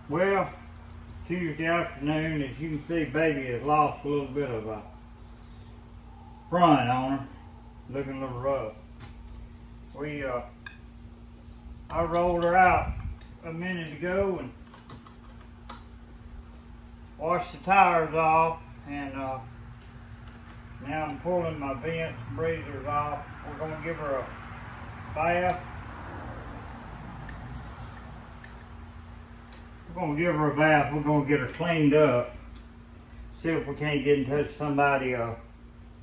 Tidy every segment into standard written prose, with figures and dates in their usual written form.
Well, Tuesday afternoon, as you can see, baby has lost a little bit of a front on her, looking a little rough. I rolled her out a minute ago and washed the tires off, and now I'm pulling my vents and breathers off. We're going to give her a bath. We're going to give her a bath. We're going to get her cleaned up. See if we can't get in touch with somebody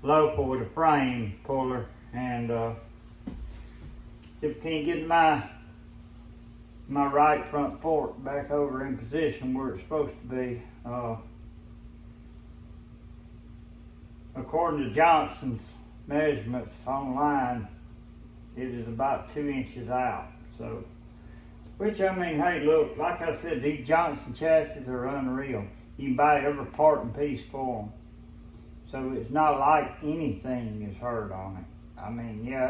local with a frame puller, and see if we can't get my right front fork back over in position where it's supposed to be. According to Johnson's measurements online, it is about 2 inches out. So, which, I mean, hey, look, like I said, these Johnson chassis are unreal. You can buy every part and piece for them. So it's not like anything is hurt on it. I mean, yeah,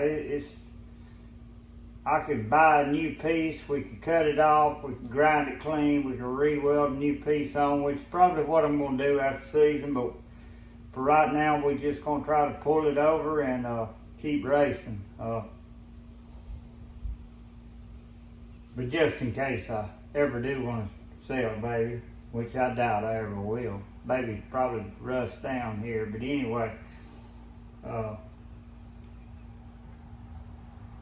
I could buy a new piece, we could cut it off, we could grind it clean, we could re-weld a new piece on, which is probably what I'm going to do after season, but for right now, we're just going to try to pull it over and keep racing. But just in case I ever do want to sell baby, which I doubt I ever will. Baby probably rusts down here, but anyway,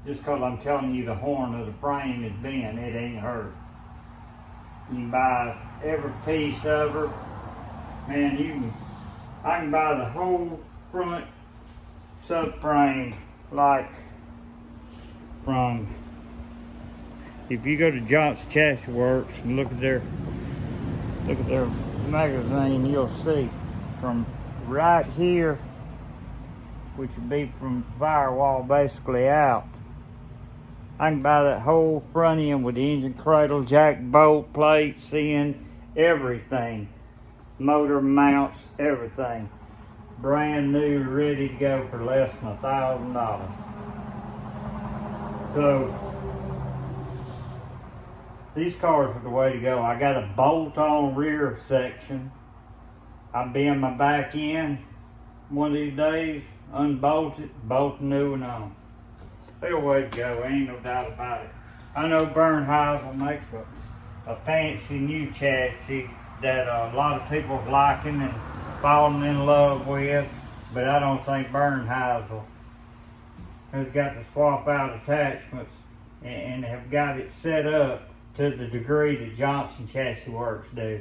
just because I'm telling you the horn of the frame is bent, it ain't hurt. You can buy every piece of her. Man, I can buy the whole front subframe, like from, if you go to Johnson Chassis Works and look at their magazine, you'll see from right here, which would be from firewall basically out, I can buy that whole front end with the engine cradle, jack, bolt, plates in, everything. Motor mounts, everything. Brand new, ready to go for less than $1,000. So, these cars are the way to go. I got a bolt-on rear section. I'll bend my back end one of these days, unbolt it, bolt the new one on. They're the way to go, ain't no doubt about it. I know Bernheisel makes a fancy new chassis that a lot of people are liking and falling in love with, but I don't think Bernheisel has got to swap out attachments and have got it set up to the degree that Johnson Chassis Works do.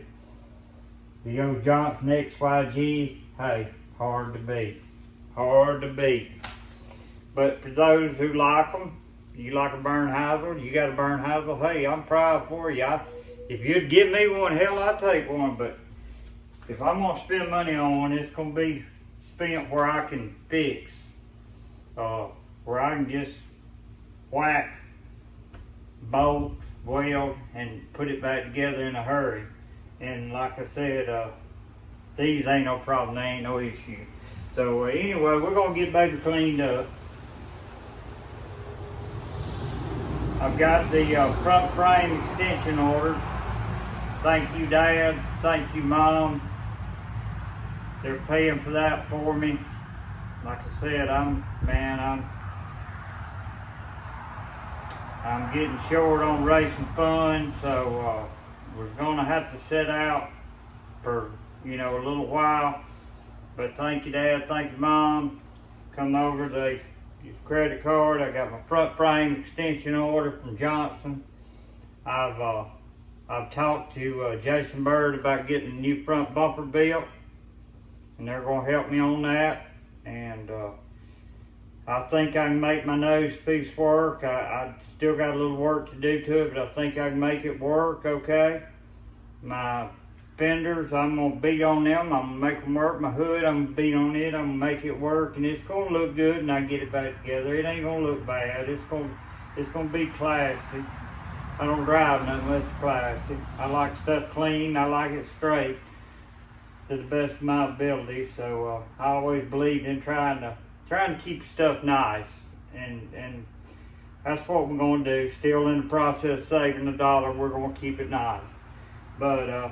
The old Johnson XYG, hey, hard to beat. Hard to beat. But for those who like them, you like a Bernheisel, you got a Bernheisel, hey, I'm proud for you. If you'd give me one, hell, I'd take one. But if I'm going to spend money on one, it's going to be spent where I can fix. Where I can just whack, bolt, weld, and put it back together in a hurry. And like I said, these ain't no problem, they ain't no issue. So anyway, we're going to get baby cleaned up. I've got the front frame extension ordered. Thank you, Dad. Thank you, Mom. They're paying for that for me. Like I said, I'm getting short on racing funds, so was gonna have to sit out for a little while. But thank you, Dad. Thank you, Mom. Come over, they use credit card. I got my front frame extension order from Johnson. I've talked to Jason Bird about getting a new front bumper built, and they're going to help me on that. And I think I can make my nose piece work. I still got a little work to do to it, but I think I can make it work okay. My fenders, I'm going to beat on them. I'm going to make them work. My hood, I'm going to beat on it. I'm going to make it work, and it's going to look good, and I get it back together. It ain't going to look bad. It's going to be classy. I don't drive nothing unless it's classy. I like stuff clean. I like it straight. to the best of my ability. So I always believed in trying to keep stuff nice, and that's what we're going to do. Still in the process of saving $1, we're going to keep it nice. But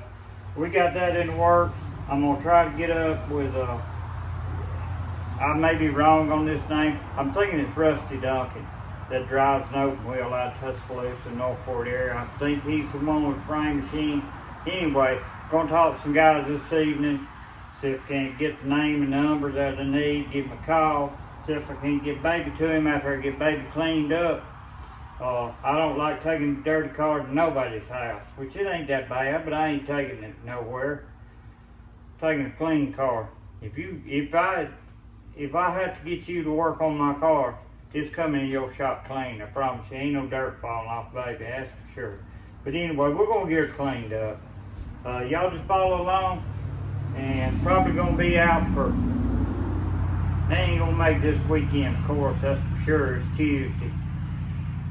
we got that in the works. I'm going to try to get up with, I may be wrong on this name. I'm thinking it's Rusty Duncan that drives an open wheel out of Tuscaloosa, Northport area. I think he's the one with the frame machine. Anyway, going to talk to some guys this evening, see if I can get the name and number that I need, give him a call, see if I can get baby to him after I get baby cleaned up. I don't like taking a dirty car to nobody's house, which it ain't that bad, but I ain't taking it nowhere. Taking a clean car. If I have to get you to work on my car, it's coming in your shop clean. I promise you, ain't no dirt falling off, baby. That's for sure. But anyway, we're gonna get her cleaned up. Y'all just follow along, and probably gonna be out for. They ain't gonna make this weekend, of course. That's for sure. It's Tuesday.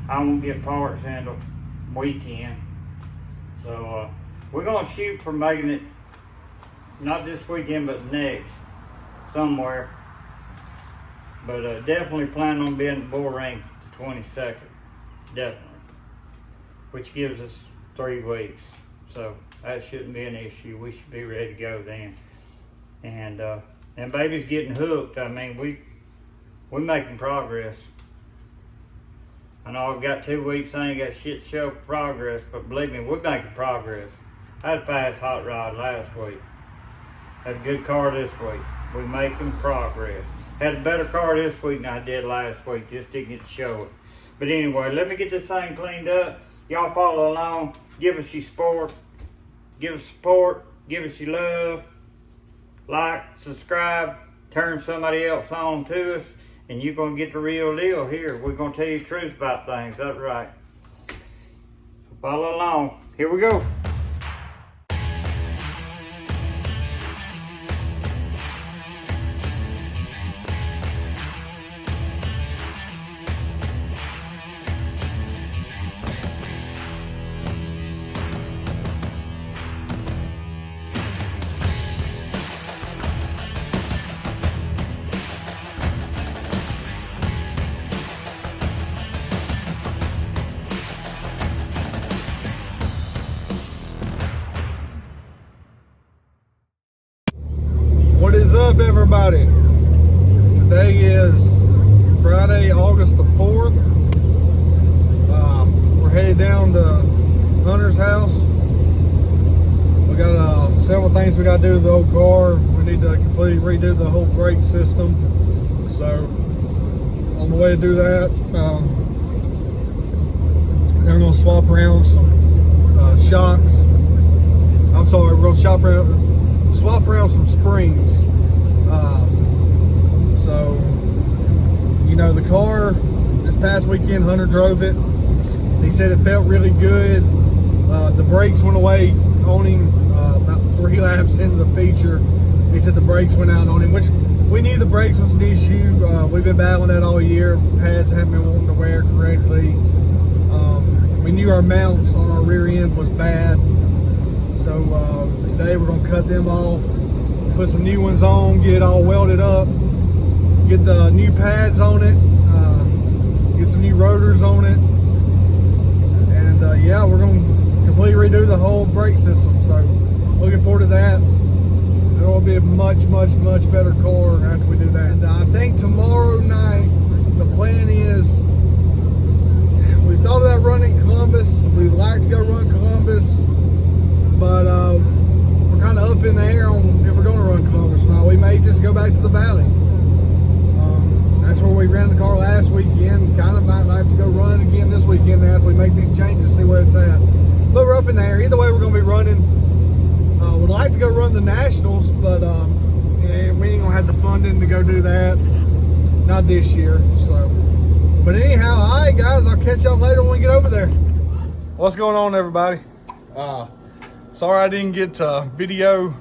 I won't get parts until weekend. So we're gonna shoot for making it not this weekend, but next somewhere. But definitely plan on being at the bull ring the 22nd, definitely, which gives us 3 weeks. So that shouldn't be an issue. We should be ready to go then. And baby's getting hooked. I mean, we're making progress. I know I've got 2 weeks. I ain't got shit to show for progress, but believe me, we're making progress. I had to pass hot rod last week. Had a good car this week. We're making progress. Had a better car this week than I did last week. Just didn't get to show it. But anyway, let me get this thing cleaned up. Y'all follow along. Give us your support. Give us support. Give us your love. Like, subscribe. Turn somebody else on to us. And you're going to get the real deal here. We're going to tell you the truth about things. That's right. So follow along. Here we go. What is up, everybody? Today is Friday, August the 4th. We're headed down to Hunter's house. We got several things we got to do to the old car. We need to completely redo the whole brake system. So, on the way to do that, then we're going to swap around some shocks. I'm sorry, we're going to swap around some springs. So, you know, the car this past weekend, Hunter drove it. He said it felt really good. The brakes went away on him about 3 laps into the feature. He said the brakes went out on him, which we knew the brakes was an issue. We've been battling that all year. Pads haven't been wanting to wear correctly. We knew our mounts on our rear end was bad. So today we're going to cut them off, put some new ones on, get it all welded up, get the new pads on it, get some new rotors on it, and yeah, we're going to completely redo the whole brake system. So looking forward to that. It will be a much, much, much better car after we do that. And I think tomorrow night, the plan is, we thought about running Columbus. We'd like to go run Columbus, but we're kind of up in the air on if we're going to run Columbus or not. We may just go back to the valley. That's where we ran the car last weekend. Kind of might have to go run it again this weekend after we make these changes, see where it's at. But we're up in the air. Either way, we're going to be running. Would like to go run the Nationals, but yeah, we ain't going to have the funding to go do that. Not this year. So, but anyhow, all right, guys, I'll catch y'all later when we get over there. What's going on, everybody? Sorry I didn't get video.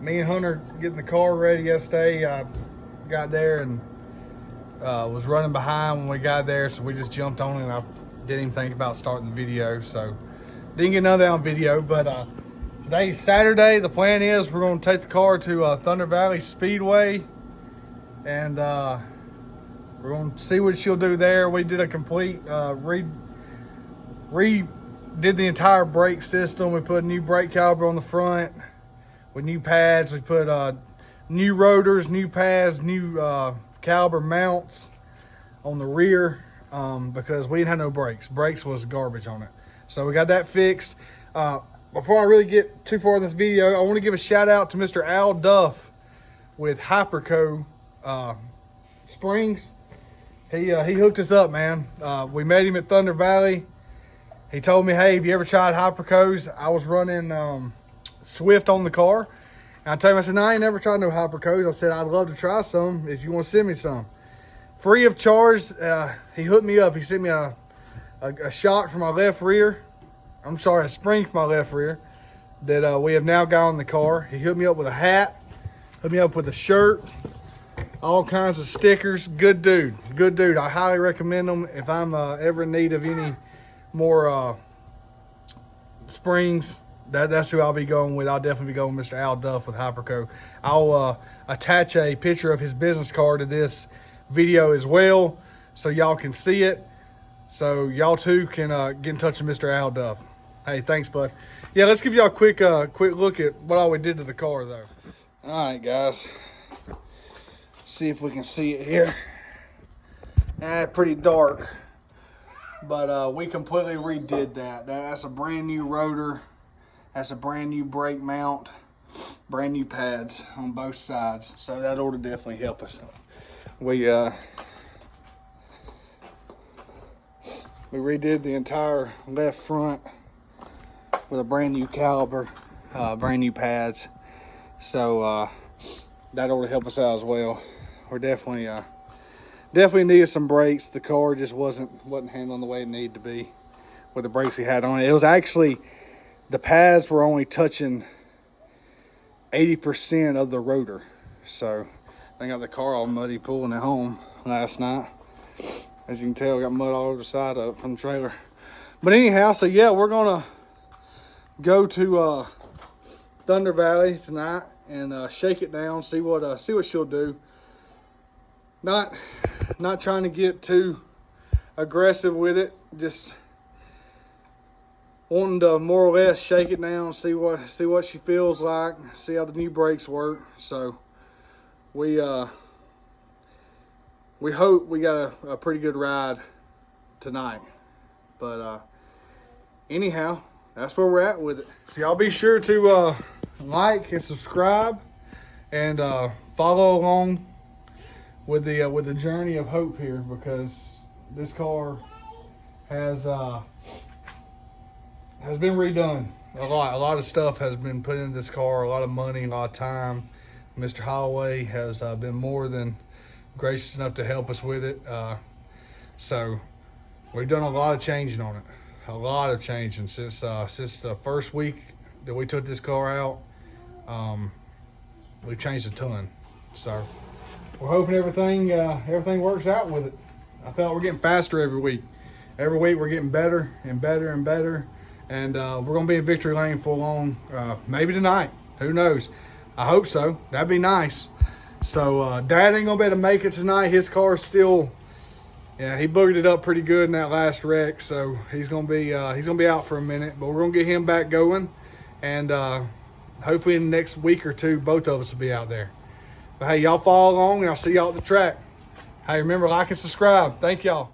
Me and Hunter getting the car ready yesterday. I got there and was running behind when we got there, so we just jumped on it, and I didn't even think about starting the video, so didn't get none of that on video. But Today's Saturday. The plan is we're going to take the car to Thunder Valley Speedway, and we're going to see what she'll do there. We did a complete redid the entire brake system. We put a new brake caliper on the front with new pads. We put new rotors, new pads, new caliper mounts on the rear because we didn't have no brakes. Brakes was garbage on it. So we got that fixed. Before I really get too far in this video, I want to give a shout out to Mr. Al Duff with Hyperco Springs. He hooked us up, man. We met him at Thunder Valley. He told me, hey, have you ever tried Hypercos? I was running Swift on the car. And I told him, I said, no, I ain't never tried no Hypercos. I said, I'd love to try some if you want to send me some. Free of charge, he hooked me up. He sent me a shock for my left rear. I'm sorry, a spring for my left rear that we have now got on the car. He hooked me up with a hat, hooked me up with a shirt, all kinds of stickers. Good dude, good dude. I highly recommend them if I'm ever in need of any more springs. That's who I'll be going with. I'll definitely be going with Mr. Al Duff with Hyperco. I'll attach a picture of his business card to this video as well so y'all can see it. So y'all too can get in touch with Mr. Al Duff. Hey, thanks, bud. Yeah, let's give y'all a quick look at what all we did to the car, though. All right, guys. See if we can see it here. Pretty dark, but we completely redid that. That's a brand new rotor. That's a brand new brake mount. Brand new pads on both sides. So that ought to definitely help us. We redid the entire left front with a brand new caliper, brand new pads. So that ought to help us out as well. We're definitely needed some brakes. The car just wasn't handling the way it needed to be with the brakes we had on it. It was actually, the pads were only touching 80% of the rotor. So I got the car all muddy pulling it home last night. As you can tell, got mud all over the side of it from the trailer. But anyhow, so yeah, we're gonna go to Thunder Valley tonight and shake it down, see what she'll do. Not trying to get too aggressive with it, just wanting to more or less shake it down, see what she feels like, see how the new brakes work. So we hope we got a pretty good ride tonight. But anyhow, that's where we're at with it. So y'all be sure to like and subscribe and follow along with the journey of hope here, because this car has been redone. A lot of stuff has been put into this car, a lot of money, a lot of time. Mr. Holloway has been more than gracious enough to help us with it. So we've done a lot of changing on it. A lot of changing since the first week that we took this car out. We've changed a ton. So we're hoping everything works out with it. I felt we're getting faster every week. Every week we're getting better and better and better. And we're gonna be in victory lane for long. Maybe tonight. Who knows? I hope so. That'd be nice. So Dad ain't gonna be able to make it tonight. His car's still, yeah, he boogered it up pretty good in that last wreck. So he's gonna be out for a minute. But we're gonna get him back going, and hopefully in the next week or two, both of us will be out there. But hey, y'all follow along, and I'll see y'all at the track. Hey, remember, like and subscribe. Thank y'all.